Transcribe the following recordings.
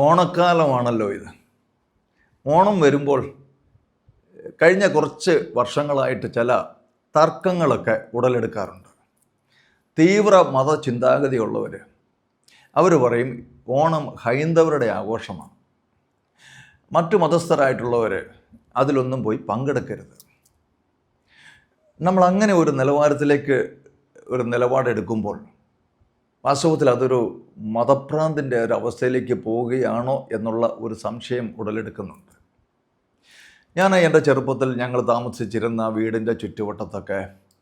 ഓണക്കാലമാണല്ലോ ഇത്. ഓണം വരുമ്പോൾ കഴിഞ്ഞ കുറച്ച് വർഷങ്ങളായിട്ട് ചില തർക്കങ്ങളൊക്കെ ഉടലെടുക്കാറുണ്ട്. തീവ്ര മത ചിന്താഗതിയുള്ളവർ അവർ പറയും ഓണം ഹൈന്ദവരുടെ ആഘോഷമാണ്, മറ്റു മതസ്ഥരായിട്ടുള്ളവർ അതിലൊന്നും പോയി പങ്കെടുക്കരുത്. നമ്മൾ അങ്ങനെ ഒരു നിലവാരത്തിലേക്ക് ഒരു നിലപാടെടുക്കുമ്പോൾ വാസ്തവത്തിൽ അതൊരു മതഭ്രാന്തിൻ്റെ ഒരു അവസ്ഥയിലേക്ക് പോവുകയാണോ എന്നുള്ള ഒരു സംശയം ഉടലെടുക്കുന്നുണ്ട്. ഞാൻ എൻ്റെ ചെറുപ്പത്തിൽ ഞങ്ങൾ താമസിച്ചിരുന്ന വീടിൻ്റെ ചുറ്റുവട്ടത്തൊക്കെ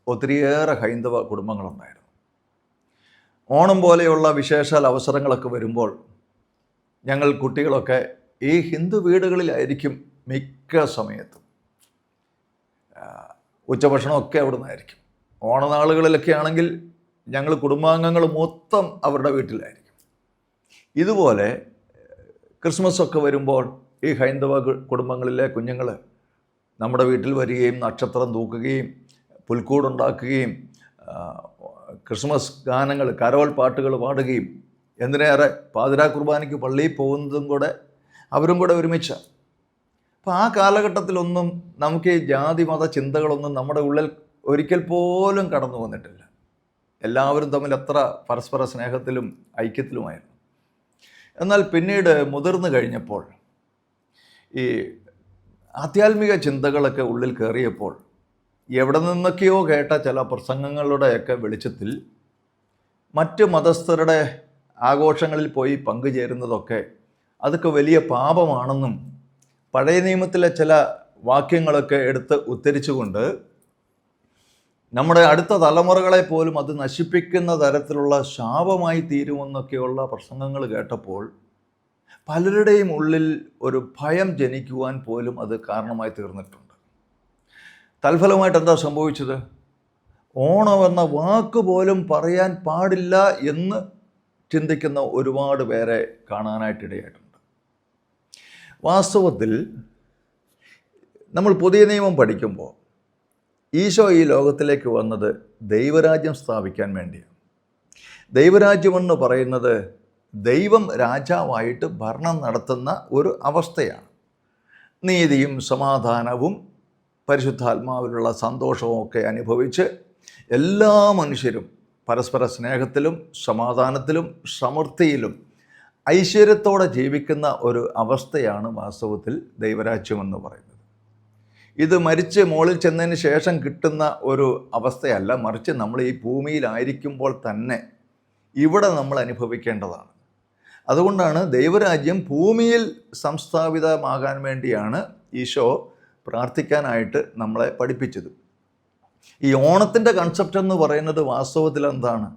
ഒത്തിരിയേറെ ഹൈന്ദവ കുടുംബങ്ങളുണ്ടായിരുന്നു. ഓണം പോലെയുള്ള വിശേഷാൽ അവസരങ്ങളൊക്കെ വരുമ്പോൾ ഞങ്ങൾ കുട്ടികളൊക്കെ ഈ ഹിന്ദു വീടുകളിലായിരിക്കും മിക്ക സമയത്തും. ഉച്ചഭക്ഷണമൊക്കെ അവിടെ നിന്നായിരിക്കും. ഓണനാളുകളിലൊക്കെ ആണെങ്കിൽ ഞങ്ങൾ കുടുംബാംഗങ്ങൾ മൊത്തം അവരുടെ വീട്ടിലായിരിക്കും. ഇതുപോലെ ക്രിസ്മസൊക്കെ വരുമ്പോൾ ഈ ഹൈന്ദവ കുടുംബങ്ങളിലെ കുഞ്ഞുങ്ങൾ നമ്മുടെ വീട്ടിൽ വരികയും നക്ഷത്രം തൂക്കുകയും പുൽക്കൂടുണ്ടാക്കുകയും ക്രിസ്മസ് ഗാനങ്ങൾ കരോൾ പാട്ടുകൾ പാടുകയും എന്തിനേറെ പാതിരാ കുർബാനയ്ക്ക് പള്ളിയിൽ പോകുന്നതും കൂടെ അവരും കൂടെ ഒരുമിച്ച. അപ്പോൾ ആ കാലഘട്ടത്തിലൊന്നും നമുക്ക് ഈ ജാതി മത ചിന്തകളൊന്നും നമ്മുടെ ഉള്ളിൽ ഒരിക്കൽ പോലും കടന്നു വന്നിട്ടില്ല. എല്ലാവരും തമ്മിൽ എത്ര പരസ്പര സ്നേഹത്തിലും ഐക്യത്തിലുമായിരുന്നു. എന്നാൽ പിന്നീട് മുതിർന്നു കഴിഞ്ഞപ്പോൾ ഈ ആധ്യാത്മിക ചിന്തകളൊക്കെ ഉള്ളിൽ കയറിയപ്പോൾ എവിടെ നിന്നൊക്കെയോ കേട്ട ചില പ്രസംഗങ്ങളുടെയൊക്കെ വെളിച്ചത്തിൽ മറ്റ് മതസ്ഥരുടെ ആഘോഷങ്ങളിൽ പോയി പങ്കുചേരുന്നതൊക്കെ അതൊക്കെ വലിയ പാപമാണെന്നും പഴയ നിയമത്തിലെ ചില വാക്യങ്ങളൊക്കെ എടുത്ത് ഉദ്ധരിച്ചുകൊണ്ട് നമ്മുടെ അടുത്ത തലമുറകളെ പോലും അത് നശിപ്പിക്കുന്ന തരത്തിലുള്ള ശാപമായി തീരുമെന്നൊക്കെയുള്ള പ്രസംഗങ്ങൾ കേട്ടപ്പോൾ പലരുടെയും ഉള്ളിൽ ഒരു ഭയം ജനിക്കുവാൻ പോലും അത് കാരണമായി തീർന്നിട്ടുണ്ട്. തൽഫലമായിട്ട് എന്താ സംഭവിച്ചത്? ഓണം എന്ന വാക്ക് പോലും പറയാൻ പാടില്ല എന്ന് ചിന്തിക്കുന്ന ഒരുപാട് പേരെ കാണാനായിട്ടിടയായിട്ടുണ്ട്. വാസ്തവത്തിൽ നമ്മൾ പുതിയ നിയമം പഠിക്കുമ്പോൾ ഈശോ ഈ ലോകത്തിലേക്ക് വന്നത് ദൈവരാജ്യം സ്ഥാപിക്കാൻ വേണ്ടിയാണ്. ദൈവരാജ്യമെന്ന് പറയുന്നത് ദൈവം രാജാവായിട്ട് ഭരണം നടത്തുന്ന ഒരു അവസ്ഥയാണ്. നീതിയും സമാധാനവും പരിശുദ്ധാത്മാവിലുള്ള സന്തോഷവും ഒക്കെ അനുഭവിച്ച് എല്ലാ മനുഷ്യരും പരസ്പര സ്നേഹത്തിലും സമാധാനത്തിലും സമൃദ്ധിയിലും ഐശ്വര്യത്തോടെ ജീവിക്കുന്ന ഒരു അവസ്ഥയാണ് വാസ്തവത്തിൽ ദൈവരാജ്യമെന്ന് പറയുന്നത്. ഇത് മരിച്ച് മുകളിൽ ചെന്നതിന് ശേഷം കിട്ടുന്ന ഒരു അവസ്ഥയല്ല, മറിച്ച് നമ്മൾ ഈ ഭൂമിയിലായിരിക്കുമ്പോൾ തന്നെ ഇവിടെ നമ്മൾ അനുഭവിക്കേണ്ടതാണ്. അതുകൊണ്ടാണ് ദൈവരാജ്യം ഭൂമിയിൽ സംസ്ഥാപിതമാകാൻ വേണ്ടിയാണ് ഈശോ പ്രാർത്ഥിക്കാനായിട്ട് നമ്മളെ പഠിപ്പിച്ചത്. ഈ ഓണത്തിൻ്റെ കൺസെപ്റ്റ് എന്ന് പറയുന്നത് വാസ്തവത്തിൽ എന്താണ്?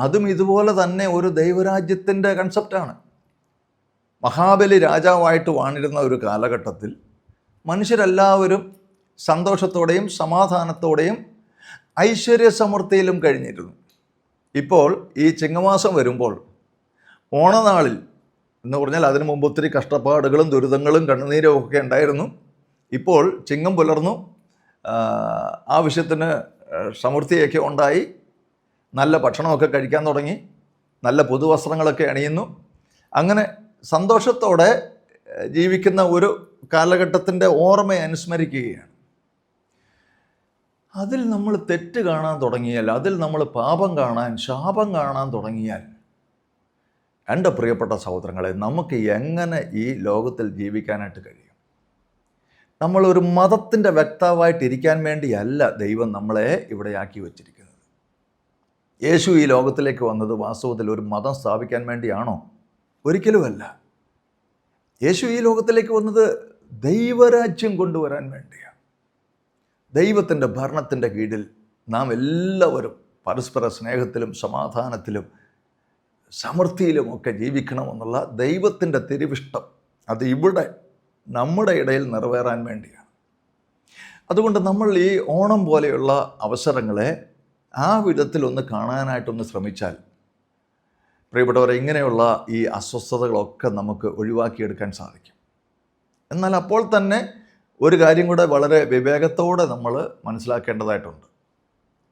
അതും ഇതുപോലെ തന്നെ ഒരു ദൈവരാജ്യത്തിൻ്റെ കൺസെപ്റ്റാണ്. മഹാബലി രാജാവായിട്ട് വാണിരുന്ന ഒരു കാലഘട്ടത്തിൽ മനുഷ്യരെല്ലാവരും സന്തോഷത്തോടെയും സമാധാനത്തോടെയും ഐശ്വര്യ സമൃദ്ധിയിലും കഴിഞ്ഞിരുന്നു. ഇപ്പോൾ ഈ ചിങ്ങമാസം വരുമ്പോൾ ഓണനാളിൽ എന്ന് പറഞ്ഞാൽ അതിനു മുമ്പ് ഒത്തിരി കഷ്ടപ്പാടുകളും ദുരിതങ്ങളും കണ്ണുനീരും ഒക്കെ ഉണ്ടായിരുന്നു. ഇപ്പോൾ ചിങ്ങം പുലർന്നു, ആവശ്യത്തിന് സമൃദ്ധിയൊക്കെ ഉണ്ടായി, നല്ല ഭക്ഷണമൊക്കെ കഴിക്കാൻ തുടങ്ങി, നല്ല പുതുവസ്ത്രങ്ങളൊക്കെ അണിയുന്നു. അങ്ങനെ സന്തോഷത്തോടെ ജീവിക്കുന്ന ഒരു കാലഘട്ടത്തിൻ്റെ ഓർമ്മയെ അനുസ്മരിക്കുകയാണ്. അതിൽ നമ്മൾ തെറ്റ് കാണാൻ തുടങ്ങിയാൽ, അതിൽ നമ്മൾ പാപം കാണാൻ, ശാപം കാണാൻ തുടങ്ങിയാൽ, എൻ്റെ പ്രിയപ്പെട്ട സഹോദരങ്ങളെ, നമുക്ക് എങ്ങനെ ഈ ലോകത്തിൽ ജീവിക്കാനായിട്ട് കഴിയും? നമ്മളൊരു മതത്തിൻ്റെ വക്താവായിട്ടിരിക്കാൻ വേണ്ടിയല്ല ദൈവം നമ്മളെ ഇവിടെ ആക്കി വച്ചിരിക്കുന്നത്. യേശു ഈ ലോകത്തിലേക്ക് വന്നത് വാസ്തവത്തിൽ ഒരു മതം സ്ഥാപിക്കാൻ വേണ്ടിയാണോ? ഒരിക്കലുമല്ല. യേശു ഈ ലോകത്തിലേക്ക് വന്നത് ദൈവരാജ്യം കൊണ്ടുവരാൻ വേണ്ടിയാണ്. ദൈവത്തിൻ്റെ ഭരണത്തിൻ്റെ കീഴിൽ നാം എല്ലാവരും പരസ്പര സ്നേഹത്തിലും സമാധാനത്തിലും സമൃദ്ധിയിലുമൊക്കെ ജീവിക്കണമെന്നുള്ള ദൈവത്തിൻ്റെ തിരുവിഷ്ടം അത് ഇവിടെ നമ്മുടെ ഇടയിൽ നിറവേറാൻ വേണ്ടിയാണ്. അതുകൊണ്ട് നമ്മൾ ഈ ഓണം പോലെയുള്ള അവസരങ്ങളെ ആ വിധത്തിലൊന്ന് കാണാനായിട്ടൊന്ന് ശ്രമിച്ചാൽ, പ്രിയപ്പെട്ടവരെ, ഇങ്ങനെയുള്ള ഈ അസ്വസ്ഥതകളൊക്കെ നമുക്ക് ഒഴിവാക്കിയെടുക്കാൻ സാധിക്കും. എന്നാൽ അപ്പോൾ തന്നെ ഒരു കാര്യം കൂടെ വളരെ വിവേകത്തോടെ നമ്മൾ മനസ്സിലാക്കേണ്ടതായിട്ടുണ്ട്.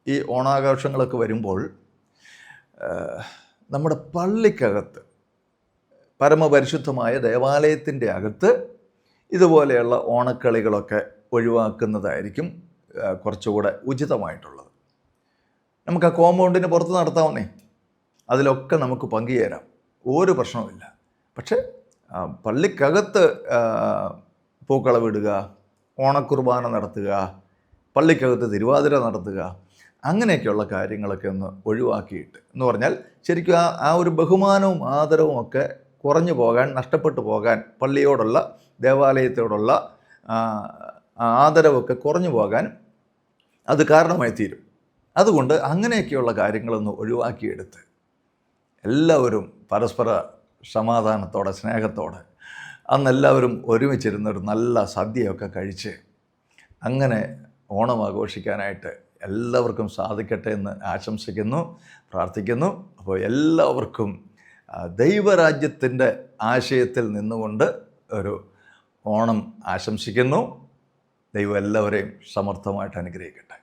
ഈ ഓണാഘോഷങ്ങളൊക്കെ വരുമ്പോൾ നമ്മുടെ പള്ളിക്കകത്ത് പരമപരിശുദ്ധമായ ദേവാലയത്തിൻ്റെ അകത്ത് ഇതുപോലെയുള്ള ഓണക്കളികളൊക്കെ ഒഴിവാക്കുന്നതായിരിക്കും കുറച്ചുകൂടെ ഉചിതമായിട്ടുള്ളത്. നമുക്ക് ആ കോമ്പൗണ്ടിന് പുറത്ത് നടത്താവുന്നേ, അതിലൊക്കെ നമുക്ക് പങ്കുചേരാം, ഒരു പ്രശ്നവുമില്ല. പക്ഷേ പള്ളിക്കകത്ത് പൂക്കളമിടുക, ഓണക്കുർബാന നടത്തുക, പള്ളിക്കകത്ത് തിരുവാതിര നടത്തുക, അങ്ങനെയൊക്കെയുള്ള കാര്യങ്ങളൊക്കെ ഒന്ന് ഒഴിവാക്കിയിട്ട്, എന്ന് പറഞ്ഞാൽ ശരിക്കും ആ ഒരു ബഹുമാനവും ആദരവും ഒക്കെ കുറഞ്ഞു പോകാൻ, നഷ്ടപ്പെട്ടു പോകാൻ, പള്ളിയോടുള്ള ദേവാലയത്തോടുള്ള ആദരവൊക്കെ കുറഞ്ഞു പോകാൻ അത് കാരണമായി തീരും. അതുകൊണ്ട് അങ്ങനെയൊക്കെയുള്ള കാര്യങ്ങളൊന്ന് ഒഴിവാക്കിയെടുത്ത് എല്ലാവരും പരസ്പര സമാധാനത്തോടെ, സ്നേഹത്തോടെ അന്നെല്ലാവരും ഒരുമിച്ചിരുന്നൊരു നല്ല സദ്യയൊക്കെ കഴിച്ച് അങ്ങനെ ഓണം ആഘോഷിക്കാനായിട്ട് എല്ലാവർക്കും സാധിക്കട്ടെ എന്ന് ആശംസിക്കുന്നു, പ്രാർത്ഥിക്കുന്നു. അപ്പോൾ എല്ലാവർക്കും ദൈവരാജ്യത്തിൻ്റെ ആശയത്തിൽ നിന്നുകൊണ്ട് ഒരു ഓണം ആശംസിക്കുന്നു. ദൈവം എല്ലാവരെയും സമർത്ഥമായിട്ട് അനുഗ്രഹിക്കട്ടെ.